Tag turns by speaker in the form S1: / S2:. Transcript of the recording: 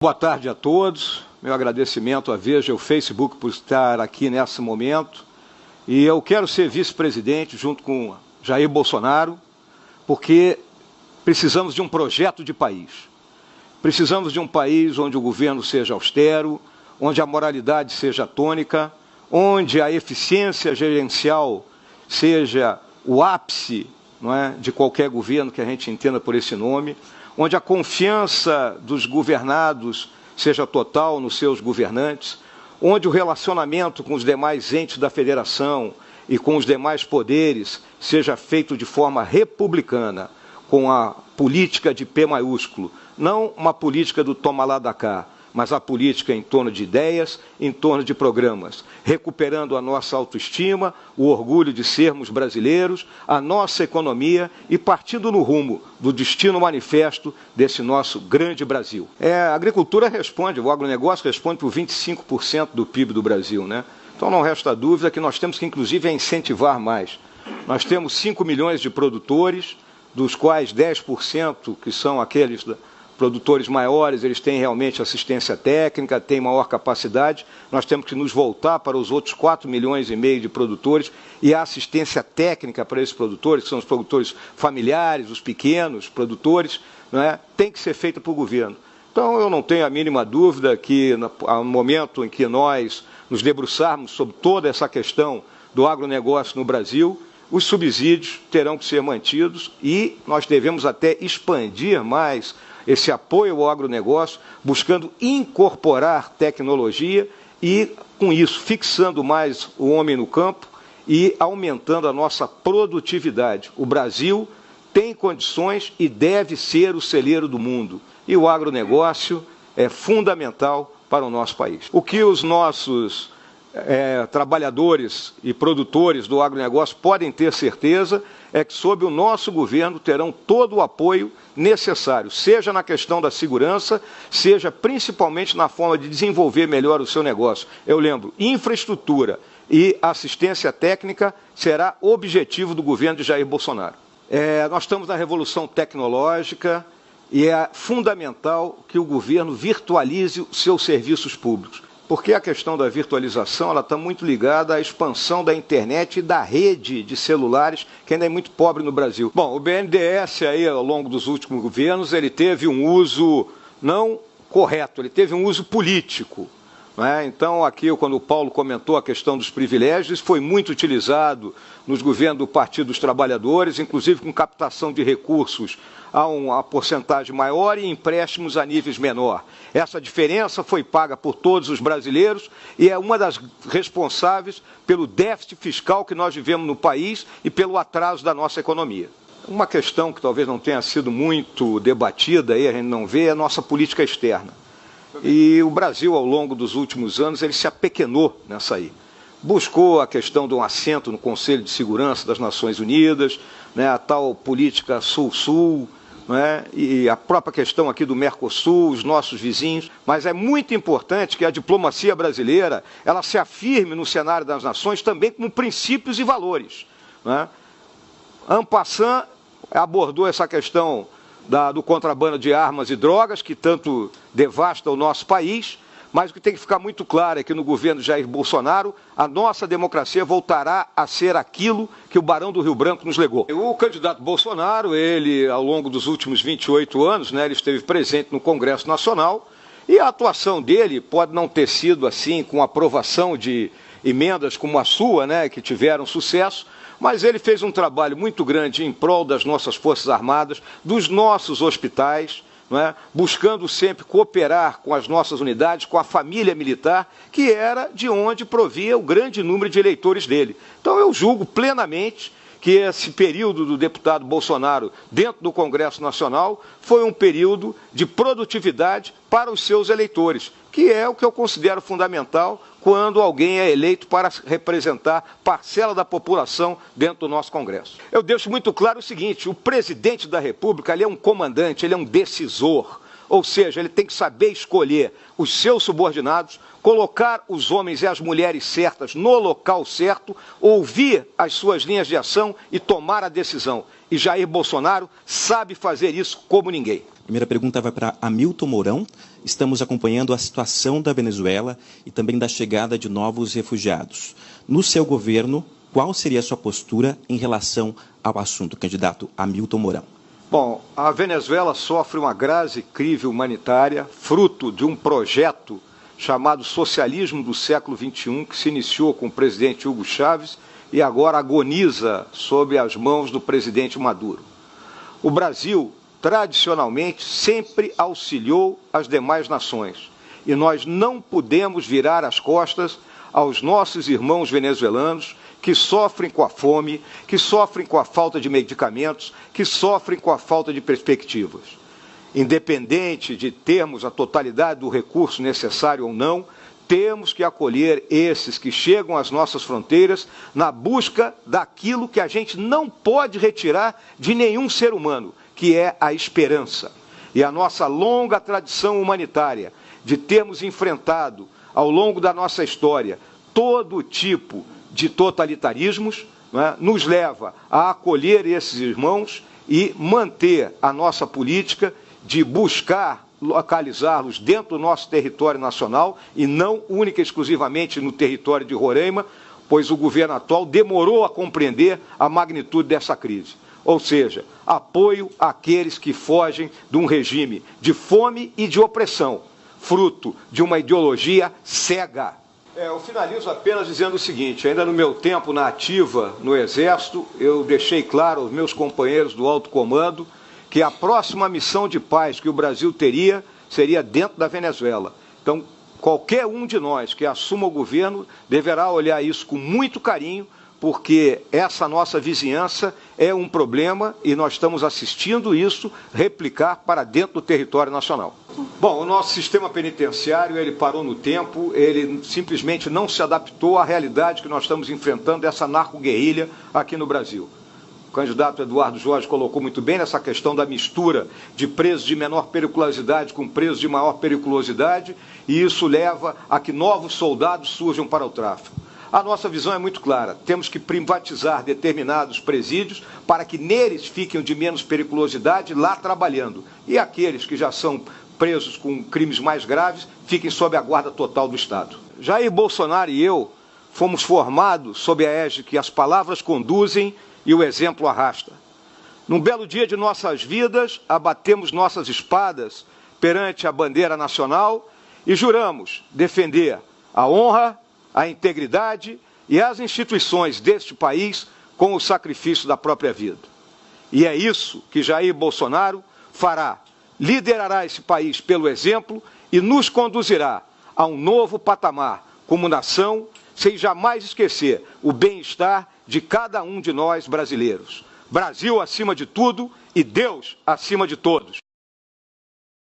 S1: Boa tarde a todos. Meu agradecimento à Veja e ao Facebook por estar aqui nesse momento. E eu quero ser vice-presidente junto com Jair Bolsonaro, porque precisamos de um projeto de país. Precisamos de um país onde o governo seja austero, onde a moralidade seja tônica, onde a eficiência gerencial seja o ápice, não é, de qualquer governo que a gente entenda por esse nome, onde a confiança dos governados seja total nos seus governantes, onde o relacionamento com os demais entes da federação e com os demais poderes seja feito de forma republicana, com a política de P maiúsculo, não uma política do toma lá da cá, mas a política em torno de ideias, em torno de programas, recuperando a nossa autoestima, o orgulho de sermos brasileiros, a nossa economia e partindo no rumo do destino manifesto desse nosso grande Brasil. A agricultura responde, o agronegócio responde por 25% do PIB do Brasil, né? Então não resta dúvida que nós temos que, inclusive, incentivar mais. Nós temos 5 milhões de produtores, dos quais 10% que são aqueles produtores maiores, eles têm realmente assistência técnica, têm maior capacidade. Nós temos que nos voltar para os outros 4,5 milhões de produtores e a assistência técnica para esses produtores, que são os produtores familiares, os pequenos produtores, não é? Tem que ser feita pelo governo. Então, eu não tenho a mínima dúvida que, no momento em que nós nos debruçarmos sobre toda essa questão do agronegócio no Brasil, os subsídios terão que ser mantidos e nós devemos até expandir mais esse apoio ao agronegócio, buscando incorporar tecnologia e, com isso, fixando mais o homem no campo e aumentando a nossa produtividade. O Brasil tem condições e deve ser o celeiro do mundo. E o agronegócio é fundamental para o nosso país. O que os nossos trabalhadores e produtores do agronegócio podem ter certeza é que, sob o nosso governo, terão todo o apoio necessário, seja na questão da segurança, seja principalmente na forma de desenvolver melhor o seu negócio. Eu lembro, infraestrutura e assistência técnica será objetivo do governo de Jair Bolsonaro. Nós estamos na revolução tecnológica e é fundamental que o governo virtualize os seus serviços públicos. Porque a questão da virtualização ela está muito ligada à expansão da internet e da rede de celulares, que ainda é muito pobre no Brasil. Bom, o BNDES, aí, ao longo dos últimos governos, ele teve um uso não correto, ele teve um uso político. Não é? Então, aqui, quando o Paulo comentou a questão dos privilégios, isso foi muito utilizado nos governos do Partido dos Trabalhadores, inclusive com captação de recursos a uma porcentagem maior e empréstimos a níveis menor. Essa diferença foi paga por todos os brasileiros e é uma das responsáveis pelo déficit fiscal que nós vivemos no país e pelo atraso da nossa economia. Uma questão que talvez não tenha sido muito debatida, aí a gente não vê, é a nossa política externa. E o Brasil, ao longo dos últimos anos, ele se apequenou nessa aí. Buscou a questão de um assento no Conselho de Segurança das Nações Unidas, né, a tal política Sul-Sul, né, e a própria questão aqui do Mercosul, os nossos vizinhos. Mas é muito importante que a diplomacia brasileira ela se afirme no cenário das nações também como princípios e valores. Né. En passant, abordou essa questão do contrabando de armas e drogas, que tanto devasta o nosso país, mas o que tem que ficar muito claro é que no governo Jair Bolsonaro, a nossa democracia voltará a ser aquilo que o Barão do Rio Branco nos legou. O candidato Bolsonaro, ele, ao longo dos últimos 28 anos, né, ele esteve presente no Congresso Nacional, e a atuação dele pode não ter sido assim, com aprovação de emendas como a sua, né, que tiveram sucesso, mas ele fez um trabalho muito grande em prol das nossas Forças Armadas, dos nossos hospitais, não é? Buscando sempre cooperar com as nossas unidades, com a família militar, que era de onde provia o grande número de eleitores dele. Então eu julgo plenamente que esse período do deputado Bolsonaro dentro do Congresso Nacional foi um período de produtividade para os seus eleitores, que é o que eu considero fundamental quando alguém é eleito para representar parcela da população dentro do nosso Congresso. Eu deixo muito claro o seguinte, o presidente da República ele é um comandante, ele é um decisor, ou seja, ele tem que saber escolher os seus subordinados, colocar os homens e as mulheres certas no local certo, ouvir as suas linhas de ação e tomar a decisão. E Jair Bolsonaro sabe fazer isso como ninguém.
S2: A primeira pergunta vai para Hamilton Mourão. estamos acompanhando a situação da Venezuela e também da chegada de novos refugiados. No seu governo, qual seria a sua postura em relação ao assunto, candidato Hamilton Mourão?
S1: Bom, a Venezuela sofre uma grave crise humanitária, fruto de um projeto chamado socialismo do século XXI, que se iniciou com o presidente Hugo Chávez e agora agoniza sob as mãos do presidente Maduro. O Brasil, tradicionalmente, sempre auxiliou as demais nações e nós não podemos virar as costas aos nossos irmãos venezuelanos que sofrem com a fome, que sofrem com a falta de medicamentos, que sofrem com a falta de perspectivas. Independente de termos a totalidade do recurso necessário ou não, temos que acolher esses que chegam às nossas fronteiras na busca daquilo que a gente não pode retirar de nenhum ser humano, que é a esperança. E a nossa longa tradição humanitária de termos enfrentado, ao longo da nossa história, todo tipo de totalitarismos, né, nos leva a acolher esses irmãos e manter a nossa política de buscar localizá-los dentro do nosso território nacional e não única e exclusivamente no território de Roraima, pois o governo atual demorou a compreender a magnitude dessa crise. Ou seja, apoio àqueles que fogem de um regime de fome e de opressão, fruto de uma ideologia cega. Eu finalizo apenas dizendo o seguinte: ainda no meu tempo na ativa, no Exército, eu deixei claro aos meus companheiros do alto comando que a próxima missão de paz que o Brasil teria seria dentro da Venezuela. Então, qualquer um de nós que assuma o governo deverá olhar isso com muito carinho, porque essa nossa vizinhança é um problema e nós estamos assistindo isso replicar para dentro do território nacional. Bom, o nosso sistema penitenciário, ele parou no tempo, ele simplesmente não se adaptou à realidade que nós estamos enfrentando dessa narco-guerrilha aqui no Brasil. O candidato Eduardo Jorge colocou muito bem nessa questão da mistura de presos de menor periculosidade com presos de maior periculosidade, e isso leva a que novos soldados surjam para o tráfico. A nossa visão é muito clara: temos que privatizar determinados presídios para que neles fiquem de menos periculosidade lá trabalhando, e aqueles que já são presos com crimes mais graves fiquem sob a guarda total do Estado. Jair Bolsonaro e eu fomos formados sob a égide que as palavras conduzem e o exemplo arrasta. Num belo dia de nossas vidas, abatemos nossas espadas perante a bandeira nacional e juramos defender a honra, a integridade e as instituições deste país com o sacrifício da própria vida. E é isso que Jair Bolsonaro fará. Liderará esse país pelo exemplo e nos conduzirá a um novo patamar como nação, sem jamais esquecer o bem-estar de cada um de nós brasileiros. Brasil acima de tudo e Deus acima de todos.